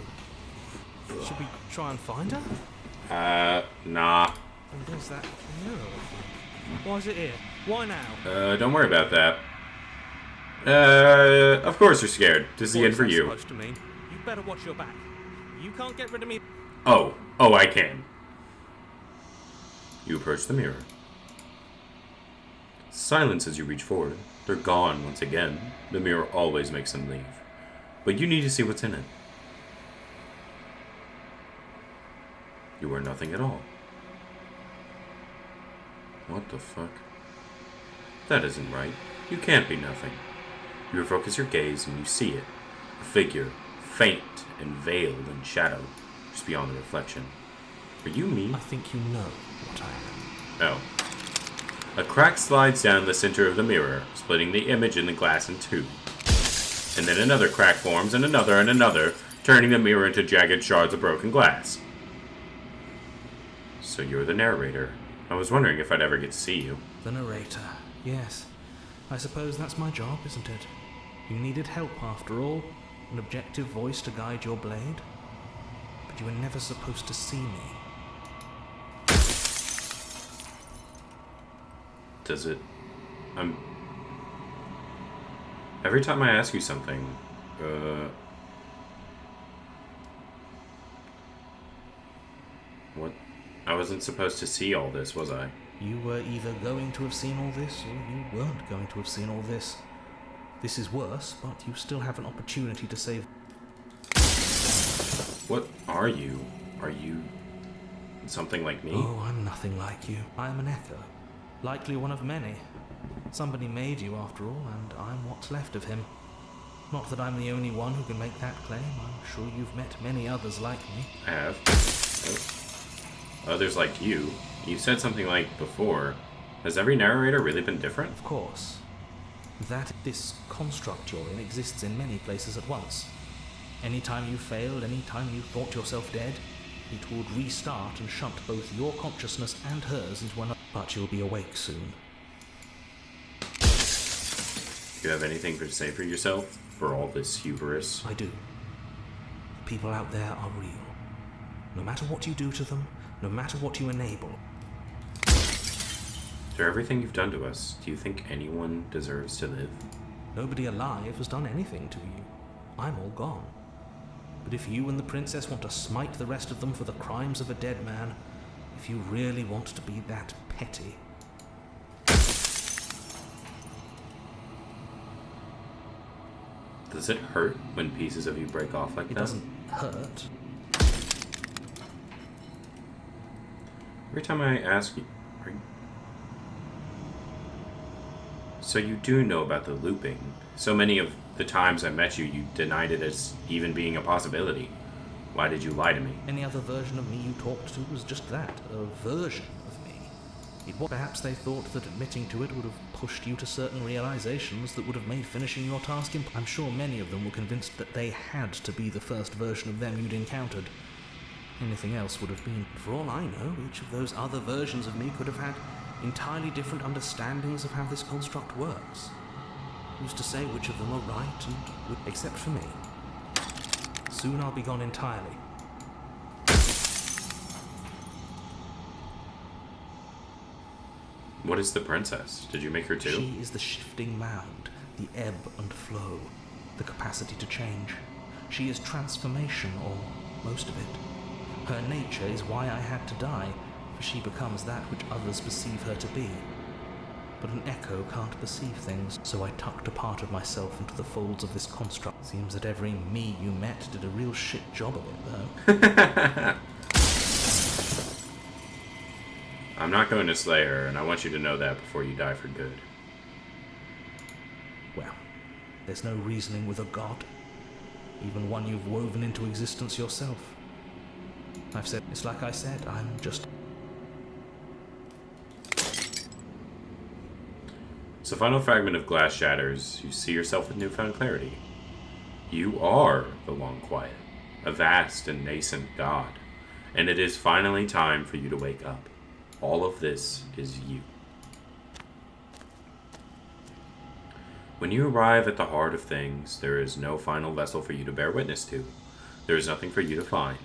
Should we try and find her? Nah. And there's that mirror. Why is it here? Why now? Don't worry about that. Of course you're scared. This is the What end is for that you. supposed to mean? You better watch your back. You can't get rid of me. Oh, I can. You approach the mirror. Silence as you reach forward. They're gone once again. The mirror always makes them leave. But you need to see what's in it. You are nothing at all. What the fuck? That isn't right. You can't be nothing. You focus your gaze and you see it. A figure, faint and veiled in shadow, just beyond the reflection. Are you me? I think you know what I am. Oh. A crack slides down the center of the mirror, splitting the image in the glass in two. And then another crack forms, and another, turning the mirror into jagged shards of broken glass. So you're the narrator. I was wondering if I'd ever get to see you. The narrator. Yes. I suppose that's my job, isn't it? You needed help after all. An objective voice to guide your blade. But you were never supposed to see me. Does it... Every time I ask you something, What? I wasn't supposed to see all this, was I? You were either going to have seen all this, or you weren't going to have seen all this. This is worse, but you still have an opportunity to save... What are you? Are you something like me? Oh, I'm nothing like you. I'm an echo. Likely one of many. Somebody made you after all, and I'm what's left of him. Not that I'm the only one who can make that claim. I'm sure you've met many others like me. I have. Others like you. You said something like before. Has every narrator really been different? Of course. This construct you're in exists in many places at once. Anytime you failed, anytime you thought yourself dead, it would restart and shunt both your consciousness and hers into another. But you'll be awake soon. Do you have anything to say for yourself? For all this hubris? I do. The people out there are real. No matter what you do to them, no matter what you enable. After everything you've done to us, do you think anyone deserves to live? Nobody alive has done anything to you. I'm all gone. But if you and the princess want to smite the rest of them for the crimes of a dead man, if you really want to be that petty... Does it hurt when pieces of you break off like that? It doesn't hurt. Every time I ask you... So you do know about the looping. So many of the times I met you, you denied it as even being a possibility. Why did you lie to me? Any other version of me you talked to was just that, a version of me. Perhaps they thought that admitting to it would have pushed you to certain realizations that would have made finishing your task I'm sure many of them were convinced that they had to be the first version of them you'd encountered. Anything else would have been. For all I know, each of those other versions of me could have had entirely different understandings of how this construct works. Who's to say which of them are right, and except for me. Soon I'll be gone entirely. What is the princess? Did you make her too? She is the shifting mound, the ebb and flow, the capacity to change. She is transformation, or most of it. Her nature is why I had to die, for she becomes that which others perceive her to be. But an echo can't perceive things, so I tucked a part of myself into the folds of this construct. Seems that every me you met did a real shit job of it, though. I'm not going to slay her, and I want you to know that before you die for good. Well, there's no reasoning with a god, even one you've woven into existence yourself. It's like I said, I'm just... As the final fragment of glass shatters, you see yourself with newfound clarity. You are the Long Quiet, a vast and nascent god, and it is finally time for you to wake up. All of this is you. When you arrive at the heart of things, there is no final vessel for you to bear witness to. There is nothing for you to find.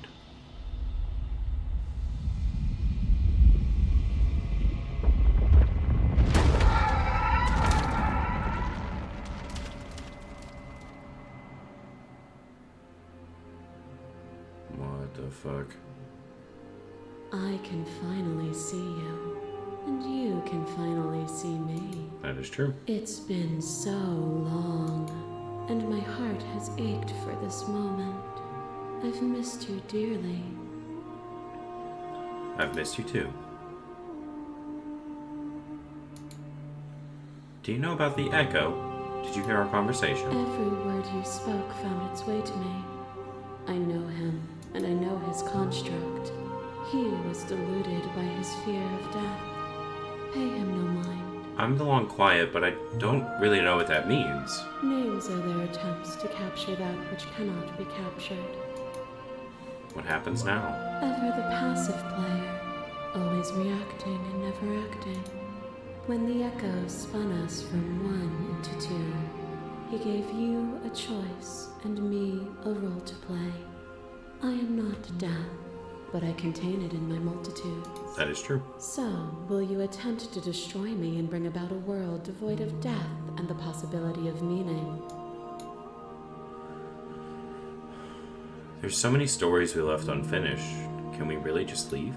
What the fuck? I can finally see you, and you can finally see me. That is true. It's been so long, and my heart has ached for this moment. I've missed you dearly. I've missed you too. Do you know about the Echo? Did you hear our conversation? Every word you spoke found its way to me. I know him, and I know his construct. He was deluded by his fear of death. Pay him no mind. I'm the Long Quiet, but I don't really know what that means. Names are their attempts to capture that which cannot be captured. What happens now? Ever the passive player, always reacting and never acting. When the Echo spun us from one into two, he gave you a choice and me a role to play. I am not death, but I contain it in my multitudes. That is true. So, will you attempt to destroy me and bring about a world devoid of death and the possibility of meaning? There's so many stories we left unfinished. Can we really just leave?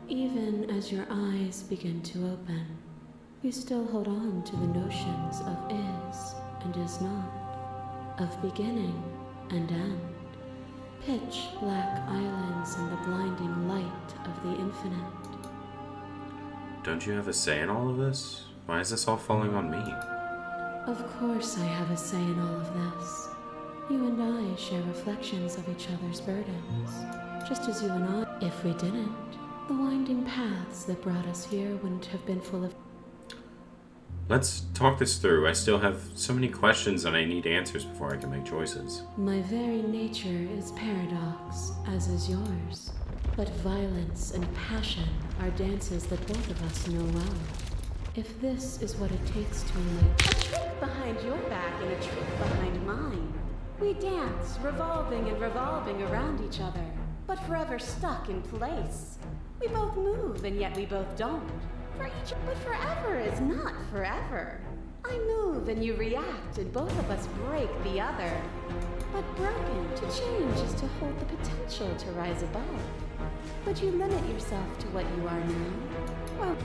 Even as your eyes begin to open, you still hold on to the notions of is and is not, of beginning and end. Pitch black islands in the blinding light of the infinite. Don't you have a say in all of this? Why is this all falling on me? Of course I have a say in all of this. You and I share reflections of each other's burdens. Just as you and I, if we didn't, the winding paths that brought us here wouldn't have been full of... Let's talk this through. I still have so many questions and I need answers before I can make choices. My very nature is paradox, as is yours. But violence and passion are dances that both of us know well. If this is what it takes to make A trick behind your back and a trick behind mine. We dance, revolving and revolving around each other, but forever stuck in place. We both move and yet we both don't. But forever is not forever. I move and you react and both of us break the other. But broken to change is to hold the potential to rise above. But you limit yourself to what you are now. Well,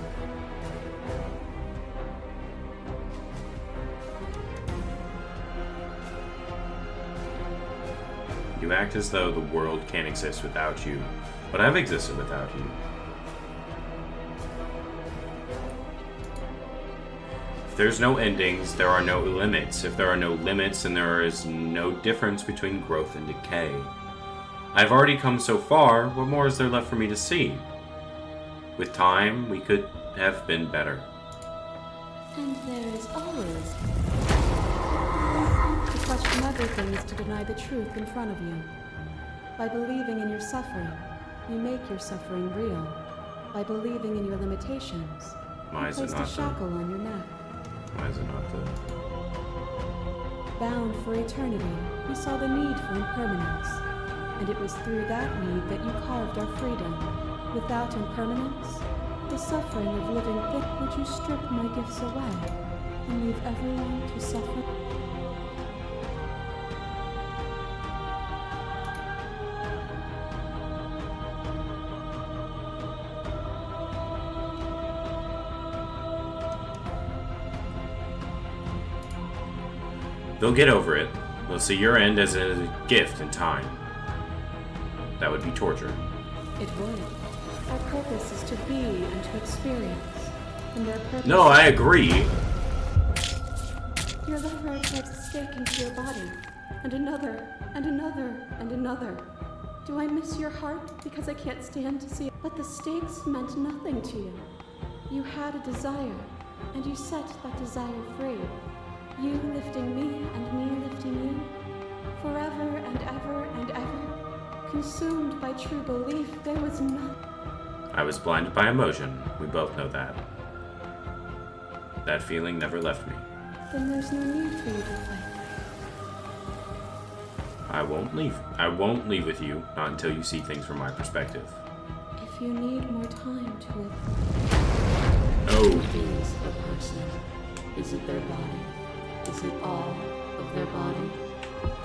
You act as though the world can't exist without you, but I've existed without you. If there's no endings, there are no limits. If there are no limits, then there is no difference between growth and decay. I've already come so far, what more is there left for me to see? With time, we could have been better. And there is always... To question everything is to deny the truth in front of you. By believing in your suffering, you make your suffering real. By believing in your limitations, Why you is it place a not shackle on your neck. Why is it not Bound for eternity, we saw the need for impermanence. And it was through that need that you carved our freedom. Without impermanence, the suffering of living thick, would you strip my gifts away and leave everyone to suffer? They'll get over it. They'll see your end as a gift in time. That would be torture. It would. Our purpose is to be and to experience. And their purpose... No, I agree. Your lover drives a stake into your body. And another, and another, and another. Do I miss your heart because I can't stand to see it? But the stakes meant nothing to you. You had a desire, and you set that desire free. You lifting me and me lifting you. Forever and ever and ever. Consumed by true belief, there was nothing. I was blinded by emotion. We both know that. That feeling never left me. Then there's no need for you to fight. I won't leave. I won't leave with you, not until you see things from my perspective. If you need more time to... Oh. Is a person? Is it their body? Is it all of their body?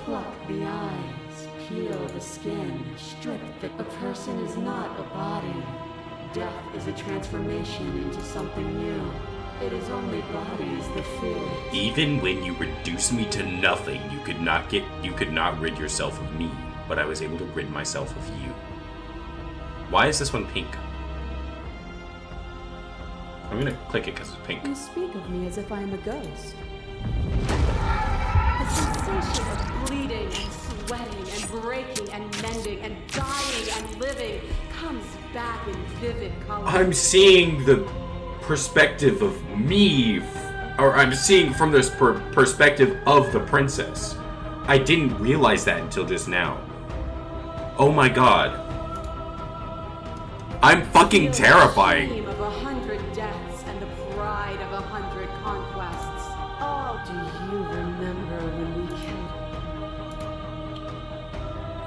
Pluck the eyes, peel the skin, strip the... A person is not a body. Death is a transformation into something new. It is only bodies that feel it. Even when you reduce me to nothing, you could not rid yourself of me, but I was able to rid myself of you. Why is this one pink? I'm gonna click it because it's pink. You speak of me as if I am a ghost. The sensation of bleeding and sweating and breaking and mending and dying and living comes back in vivid color. I'm seeing the perspective of me, or I'm seeing from this perspective of the princess. I didn't realize that until just now. Oh my god. I'm fucking terrifying. The dream of 100 deaths and the pride of 100 conquests. Oh, do you remember when we killed?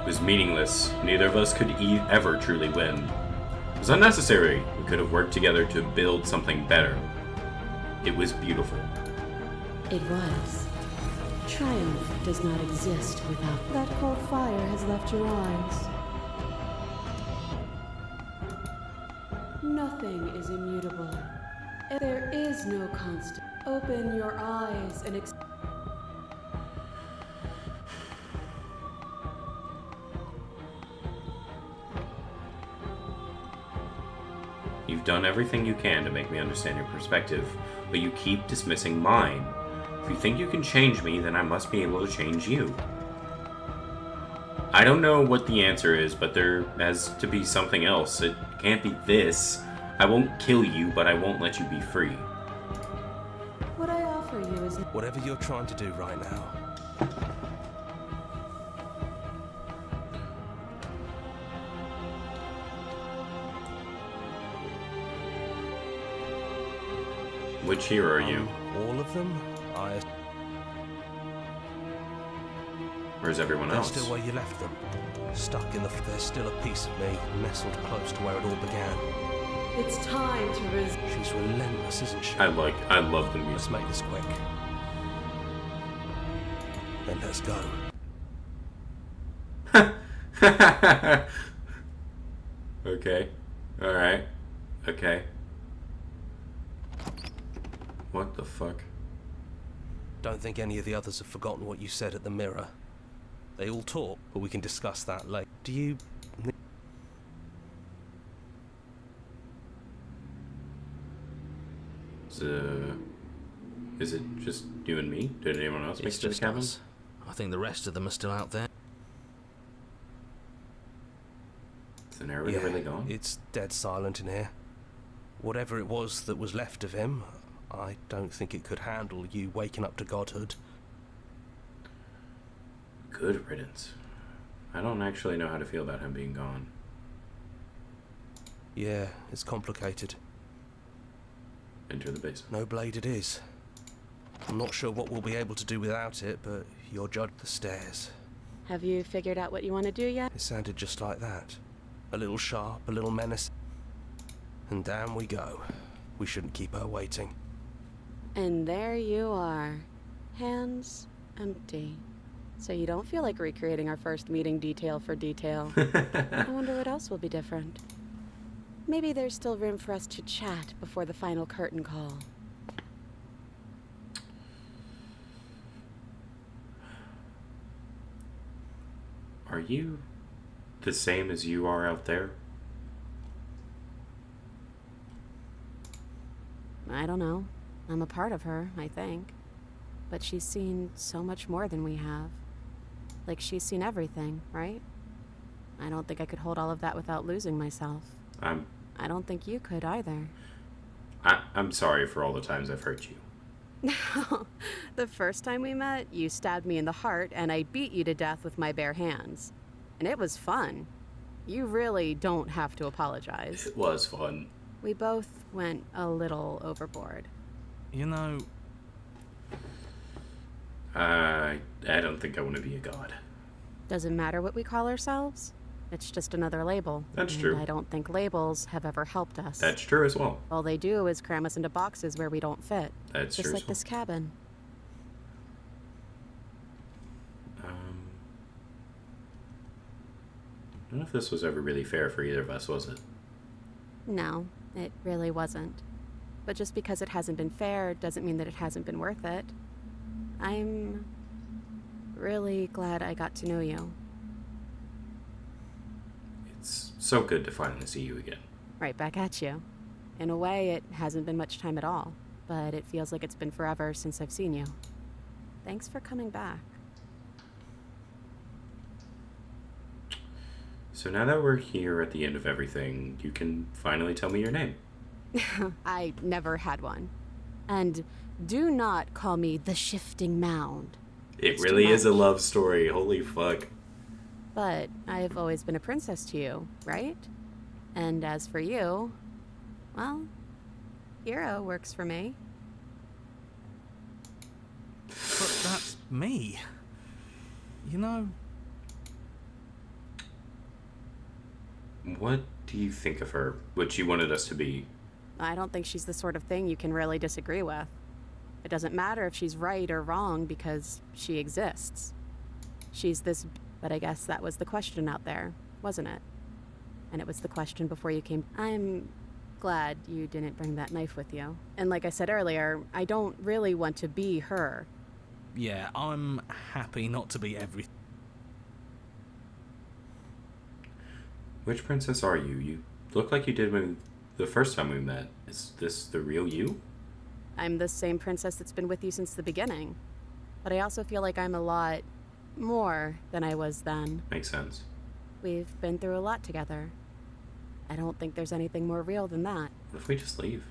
It was meaningless. Neither of us could ever truly win. It was unnecessary. We could have worked together to build something better. It was beautiful. It was. Triumph does not exist without... That cold fire has left your eyes. Nothing is immutable. There is no constant. Open your eyes and You've done everything you can to make me understand your perspective, but you keep dismissing mine. If you think you can change me, then I must be able to change you. I don't know what the answer is, but there has to be something else. It can't be this. I won't kill you, but I won't let you be free. What I offer you is Whatever you're trying to do right now. Which hero are you? All of them? Where's everyone They're else? still where you left them. Stuck in the... There's still a piece of me nestled close to where it all began. it's time to She's relentless, isn't she? I love the Let's music. make this quick. Then let's go. Okay. Alright. Okay. What the fuck? Don't think any of the others have forgotten what you said at the mirror. They all talk, but we can discuss that later. Do you... Is it just you and me? Did anyone else make It's it to the just cabin? us. I think the rest of them are still out there. Is the narrator really gone? It's dead silent in here. Whatever it was that was left of him, I don't think it could handle you waking up to godhood. Good riddance. I don't actually know how to feel about him being gone. Yeah, it's complicated. Enter the basement. No blade it is. I'm not sure what we'll be able to do without it, but you're judged the stairs. Have you figured out what you want to do yet? It sounded just like that. A little sharp, a little menacing. And down we go. We shouldn't keep her waiting. And there you are. Hands empty. So you don't feel like recreating our first meeting detail for detail. I wonder what else will be different. Maybe there's still room for us to chat before the final curtain call. Are you the same as you are out there? I don't know. I'm a part of her, I think. But she's seen so much more than we have. Like, she's seen everything, right? I don't think I could hold all of that without losing myself. I don't think you could either. I'm sorry for all the times I've hurt you. The first time we met, you stabbed me in the heart, and I beat you to death with my bare hands. And it was fun. You really don't have to apologize. It was fun. We both went a little overboard. You know, I don't think I want to be a god. Doesn't matter what we call ourselves. It's just another label. That's and true. I don't think labels have ever helped us. That's true as well. All they do is cram us into boxes where we don't fit. That's Just true like as this cabin. well. I don't know if this was ever really fair for either of us, was it? No, it really wasn't. But just because it hasn't been fair doesn't mean that it hasn't been worth it. I'm really glad I got to know you. It's so good to finally see you again. Right back at you. In a way, it hasn't been much time at all, but it feels like it's been forever since I've seen you. Thanks for coming back. So now that we're here at the end of everything, you can finally tell me your name. I never had one. And do not call me the Shifting Mound. It It's really too is a much. love story. Holy fuck. But I've always been a princess to you, right? And as for you, well, hero works for me. but that's me. You know, What do you think of her? What she wanted us to be? I don't think she's the sort of thing you can really disagree with. It doesn't matter if she's right or wrong because she exists. She's this, but I guess that was the question out there, wasn't it? And it was the question before you came. I'm glad you didn't bring that knife with you. And like I said earlier, I don't really want to be her. yeah, I'm happy not to be everything. Which princess are you? You look like you did with the first time we met. Is this the real you? I'm the same princess that's been with you since the beginning. But I also feel like I'm a lot more than I was then. Makes sense. We've been through a lot together. I don't think there's anything more real than that. What if we just leave?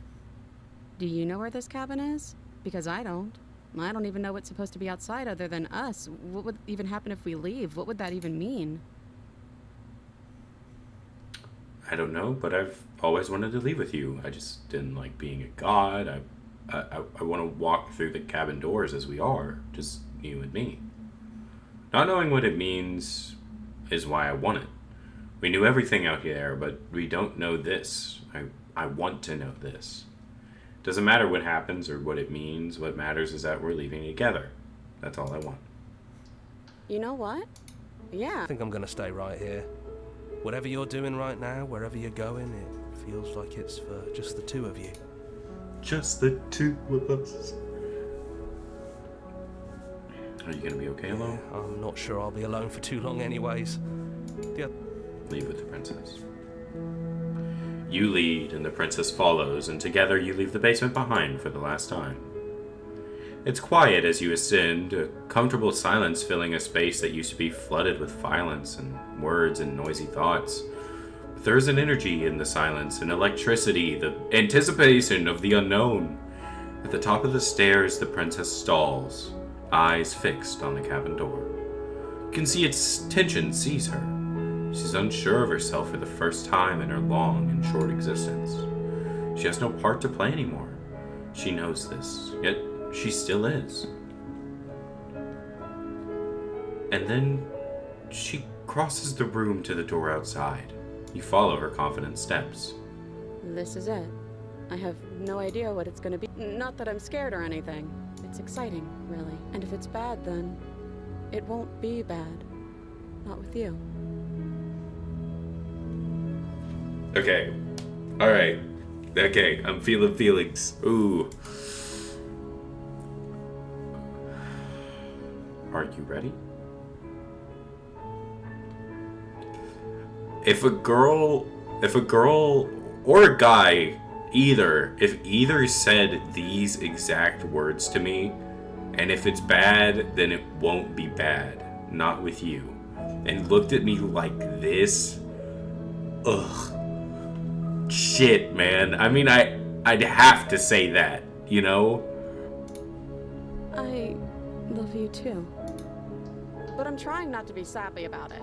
Do you know where this cabin is? Because I don't. I don't even know what's supposed to be outside other than us. What would even happen if we leave? What would that even mean? I don't know, but I've always wanted to leave with you. I just didn't like being a god. I want to walk through the cabin doors as we are, just you and me. Not knowing what it means is why I want it. We knew everything out here, but we don't know this. I want to know this. Doesn't matter what happens or what it means. What matters is that we're leaving together. That's all I want. You know what? Yeah. I think I'm gonna stay right here. Whatever you're doing right now, wherever you're going, it feels like it's for just the two of you. Just the two of us. Are you gonna be okay alone? I'm not sure I'll be alone for too long anyways. Yep. Leave with the princess. You lead, and the princess follows, and together you leave the basement behind for the last time. It's quiet as you ascend, a comfortable silence filling a space that used to be flooded with violence and words and noisy thoughts. But there is an energy in the silence, an electricity, the anticipation of the unknown. At the top of the stairs, the princess stalls, eyes fixed on the cabin door. You can see its tension seize her. She's unsure of herself for the first time in her long and short existence. She has no part to play anymore. She knows this, yet she still is. And then she crosses the room to the door outside. You follow her confident steps. This is it. I have no idea what it's gonna be. Not that I'm scared or anything. It's exciting, really. And if it's bad, then it won't be bad. Not with you. Okay. Alright. Okay, I'm feeling feelings. Ooh. Are you ready? If a girl or a guy, if either said these exact words to me, and if it's bad, then it won't be bad. Not with you. And looked at me like this. Ugh. Shit, man. I mean, I'd have to say that, you know? I love you too. But I'm trying not to be sappy about it.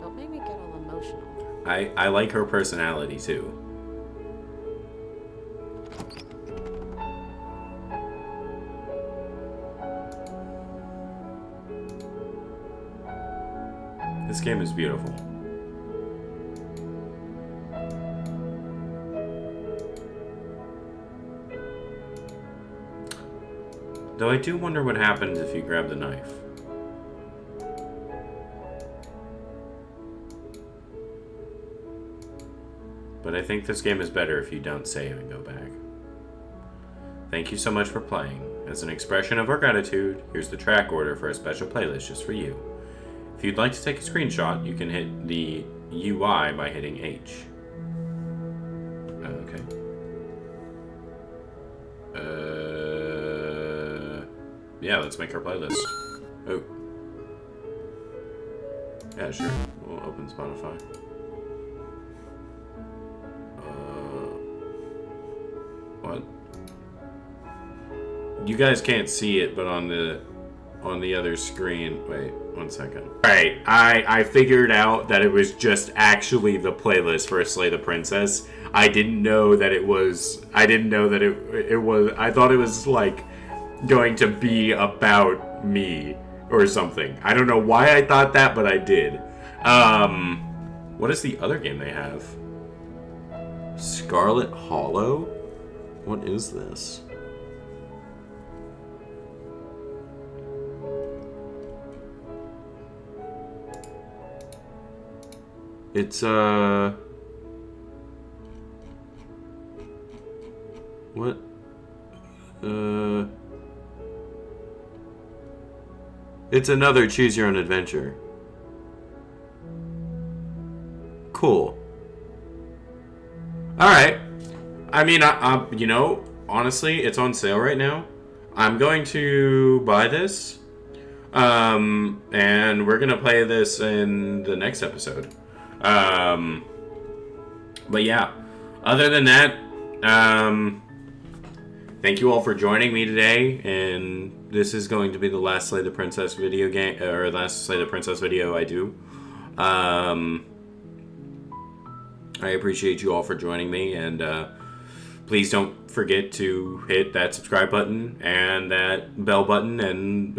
Don't make me get all emotional. I like her personality too. This game is beautiful. Though I do wonder what happens if you grab the knife. But I think this game is better if you don't save and go back. Thank you so much for playing. As an expression of our gratitude, here's the track order for a special playlist just for you. If you'd like to take a screenshot, you can hit the UI by hitting H. Okay. Yeah, let's make our playlist. Oh. Yeah, sure. We'll open Spotify. What? You guys can't see it, but on the other screen. Wait, 1 second. Alright, I figured out that it was just actually the playlist for Slay the Princess. I didn't know that it was. I thought it was like going to be about me or something. I don't know why I thought that, but I did. What is the other game they have? Scarlet Hollow? What is this? It's what? It's another choose your own adventure. Cool. Alright. I mean, you know, honestly, it's on sale right now. I'm going to buy this. And we're gonna play this in the next episode. But yeah, other than that, thank you all for joining me today, and this is going to be the last Slay the Princess video game, or last Slay the Princess video I do. I appreciate you all for joining me, and please don't forget to hit that subscribe button and that bell button, and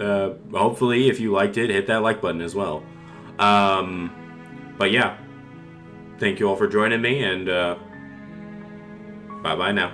hopefully, if you liked it, hit that like button as well. But yeah, thank you all for joining me, and bye-bye now.